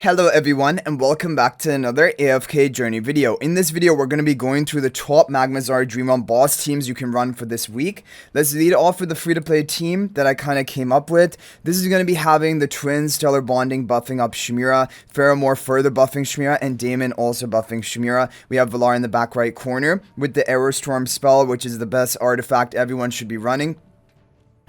Hello everyone and welcome back to another AFK journey video. In this video we're going to be going through the top Magmazard Dream on boss teams you can run for this week. Let's lead off with the free-to-play team that I kind of came up with. This is going to be having the twins Stellar Bonding buffing up Shemira, Faramor further buffing Shemira, and Damon also buffing Shemira. We have Valar in the back right corner with the Arrow Storm spell, which is the best artifact everyone should be running.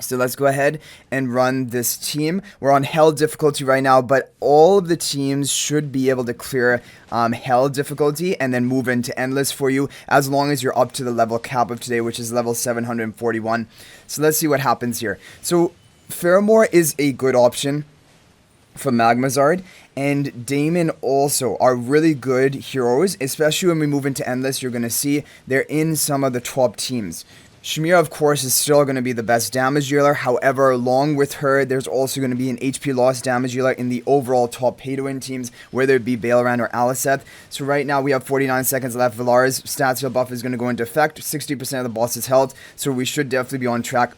So let's go ahead and run this team. We're on hell difficulty right now, but all of the teams should be able to clear hell difficulty and then move into endless for you as long as you're up to the level cap of today, which is level 741. So let's see what happens here. So Faramor is a good option for Magmazard, and Damon also are really good heroes, especially when we move into endless. You're going to see they're in some of the top teams. Shemira, of course, is still going to be the best damage dealer. However, along with her, there's also going to be an HP loss damage dealer in the overall top pay-to-win teams, whether it be No-Baelran or Aliceth. So right now, we have 49 seconds left. Valar's stats heal buff is going to go into effect. 60% of the boss's health, so we should definitely be on track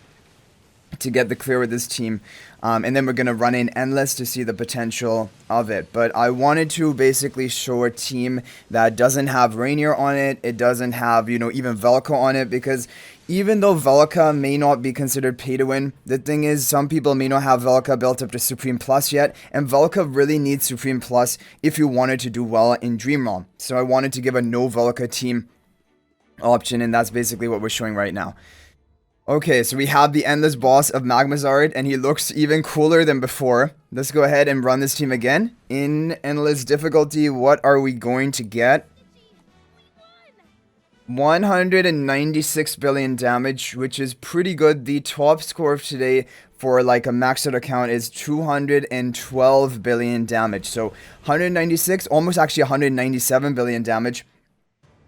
to get the clear with this team. And then we're going to run in endless to see the potential of it. But I wanted to basically show a team that doesn't have Rainier on it. It doesn't have, even Valka on it, because even though Valka may not be considered pay to win, the thing is some people may not have Valka built up to Supreme Plus yet, and Valka really needs Supreme Plus if you wanted to do well in Dream Realm. So I wanted to give a no Valka team option, and that's basically what we're showing right now. Okay, so we have the endless boss of Magmazard, and he looks even cooler than before. Let's go ahead and run this team again. In endless difficulty, what are we going to get? 196 billion damage, which is pretty good. The top score of today for like a maxed out account is 212 billion damage. So 196, almost actually 197 billion damage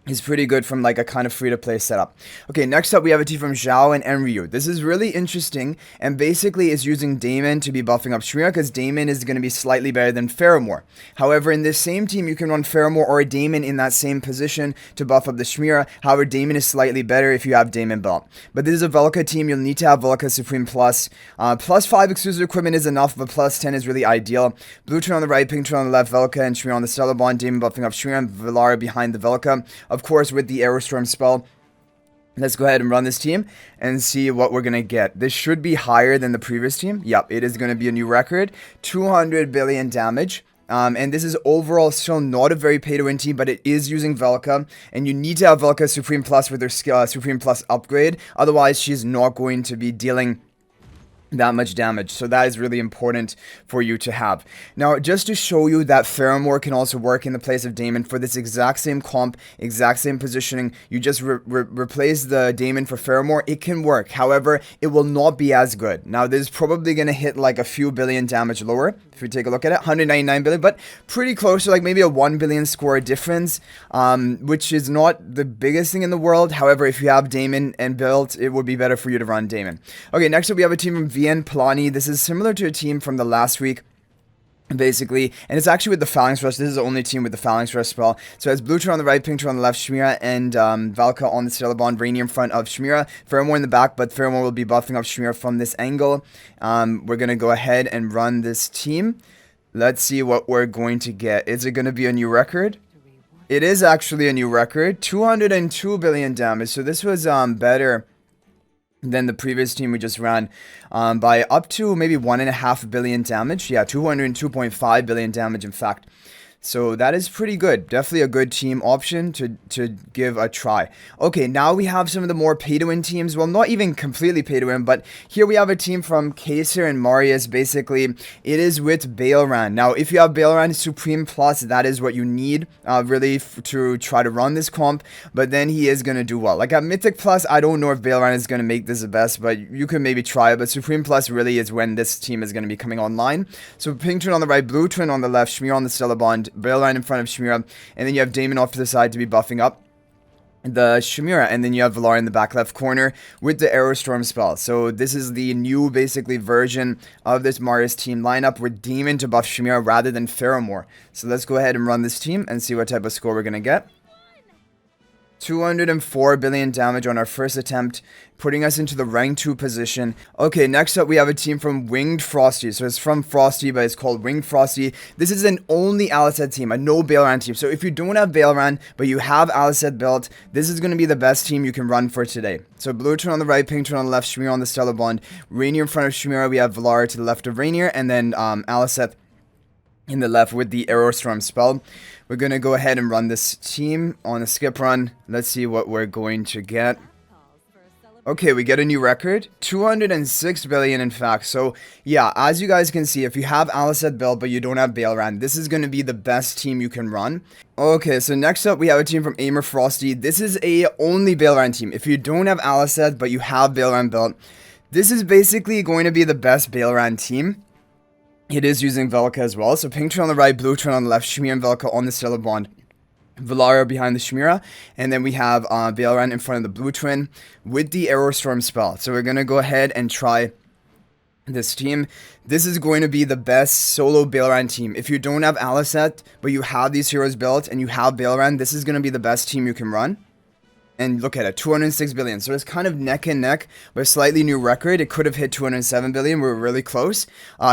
is pretty good from like a kind of free-to-play setup. Okay, next up we have a team from Zhao and Enryu. This is really interesting, and basically is using Damon to be buffing up Shemira, because Damon is going to be slightly better than Faramor. However, in this same team, you can run Faramor or Damon in that same position to buff up the Shemira. However, Damon is slightly better if you have Damon built. But this is a Valka team. You'll need to have Valka Supreme Plus. Plus 5 exclusive equipment is enough, but plus 10 is really ideal. Blue turn on the right, pink turn on the left, Valka and Shemira on the Stellar Bond, Damon buffing up Shemira, and Valar behind the Valka. Of course, with the Aerostorm spell. Let's go ahead and run this team and see what we're going to get. This should be higher than the previous team. Yep, it is going to be a new record. 200 billion damage. And this is overall still not a very pay-to-win team, but it is using Valka. And you need to have Valka Supreme Plus with her Supreme Plus upgrade. Otherwise, she's not going to be dealing that much damage, so that is really important for you to have. Now, just to show you that Faramor can also work in the place of Damon for this exact same comp, exact same positioning, you just replace the Damon for Faramor. It can work, however, it will not be as good. Now, this is probably going to hit like a few billion damage lower, if we take a look at it, 199 billion, but pretty close to like maybe a 1 billion score difference, which is not the biggest thing in the world. However, if you have Damon and built, it would be better for you to run Damon. Okay, next up we have a team from VN Plani. This is similar to a team from the last week, basically, and it's actually with the Phalanx Rush. This is the only team with the Phalanx Rush spell. So it has blue turn on the right, pink turn on the left, Shemira, and Valka on the Stellar Bond, Rainier in front of Shemira, Faramor in the back, but Faramor will be buffing up Shemira from this angle. We're going to go ahead and run this team. Let's see what we're going to get. Is it going to be a new record? It is actually a new record. 202 billion damage, so this was better than the previous team we just ran by up to maybe 1.5 billion damage. Yeah, 202.5 billion damage in fact. So that is pretty good. Definitely a good team option to give a try. Okay, now we have some of the more pay-to-win teams. Well, not even completely pay-to-win, but here we have a team from Kaser and Marius. Basically, it is with No-Baelran. Now, if you have No-Baelran Supreme Plus, that is what you need, really, to try to run this comp. But then he is going to do well. Like at Mythic Plus, I don't know if No-Baelran is going to make this the best, but you can maybe try it. But Supreme Plus really is when this team is going to be coming online. So pink turn on the right, blue turn on the left, Shemira on the Stellar Bond, No-Baelran in front of Shemira, and then you have Damon off to the side to be buffing up the Shemira, and then you have Valar in the back left corner with the Aerostorm spell. So this is the new basically version of this Marius team lineup with Damon to buff Shemira rather than Faramor. So let's go ahead and run this team and see what type of score we're going to get. 204 billion damage on our first attempt, putting us into the rank 2 position. Okay, next up we have a team from Winged Frosty. So it's from Frosty, but it's called Winged Frosty. This is an only Aliceth team, a no-Baelran team. So if you don't have Baelran, but you have Aliceth built, this is going to be the best team you can run for today. So blue turn on the right, pink turn on the left, Shmira on the Stellar Bond. Rainier in front of Shmira, we have Valara to the left of Rainier, and then Aliceth in the left with the Arrow Storm spell. We're going to go ahead and run this team on a skip run. Let's see what we're going to get. Okay, we get a new record. 206 billion, in fact. So, yeah, as you guys can see, if you have Aliceth built, but you don't have Baelran, this is going to be the best team you can run. Okay, so next up, we have a team from Aimer Frosty. This is a only Baelran team. If you don't have Aliceth, but you have Baelran built, this is basically going to be the best Baelran team. It is using Valka as well. So pink turn on the right, blue turn on the left, Shmira and Valka on the Stellar Bond. Valara behind the Shmira, and then we have Baelran in front of the blue twin with the Arrow Storm spell. So we're going to go ahead and try this team. This is going to be the best solo Baelran team. If you don't have Aliceth, but you have these heroes built and you have Baelran, this is going to be the best team you can run. And look at it, 206 billion. So it's kind of neck and neck, but a slightly new record. It could have hit 207 billion. We're really close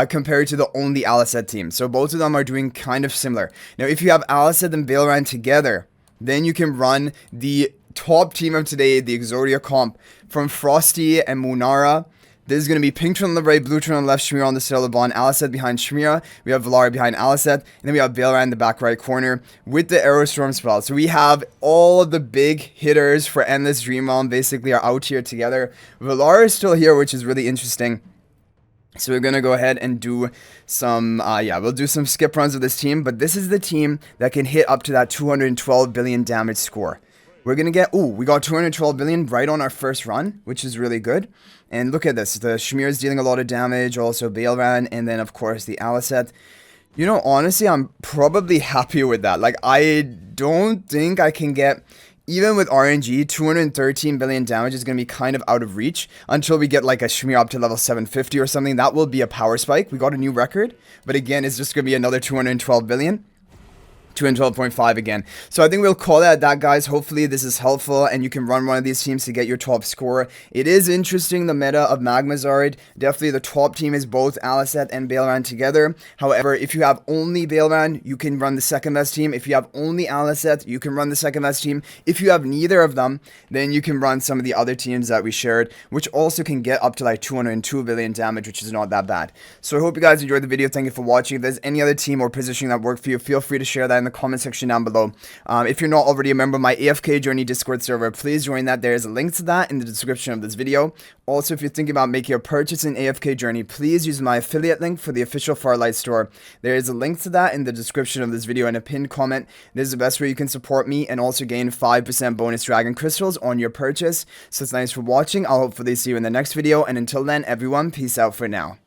compared to the only Aliceth team. So both of them are doing kind of similar. Now, if you have Aliceth and Baelran together, then you can run the top team of today, the Exodia comp, from Frosty and Munara. This is going to be pink turn on the right, blue turn on the left, Shmira on the Stellar Bond, Aliceth behind Shmira. We have Valara behind Aliceth, and then we have Baelran in the back right corner with the Arrow Storm spell. So we have all the big hitters for Endless Dream Realm basically are out here together. Valara is still here, which is really interesting. So we're going to go ahead and do some, we'll do some skip runs of this team. But this is the team that can hit up to that 212 billion damage score. We're going to get, we got 212 billion right on our first run, which is really good. And look at this, the Shmira is dealing a lot of damage, also Baelran, and then of course the Aliceth. You know, honestly, I'm probably happy with that. Like, I don't think I can get, even with RNG, 213 billion damage is going to be kind of out of reach until we get like a Shmira up to level 750 or something. That will be a power spike. We got a new record, but again, it's just going to be another 212 billion. 212.5 again. So I think we'll call it at that, guys. Hopefully this is helpful and you can run one of these teams to get your top score. It is interesting, the meta of Magmazard. Definitely the top team is both Aliceth and Baelran together. However, if you have only Baelran, you can run the second best team. If you have only Aliceth, you can run the second best team. If you have neither of them, then you can run some of the other teams that we shared, which also can get up to like 202 billion damage, which is not that bad. So I hope you guys enjoyed the video. Thank you for watching. If there's any other team or positioning that worked for you, feel free to share that in the comment section down below. If you're not already a member of my AFK Journey Discord server, please join that. There is a link to that in the description of this video. Also, if you're thinking about making a purchase in AFK Journey, please use my affiliate link for the official Farlight store. There is a link to that in the description of this video and a pinned comment. This is the best way you can support me and also gain 5% bonus dragon crystals on your purchase. So thanks for watching. I'll hopefully see you in the next video, and until then, everyone, peace out for now.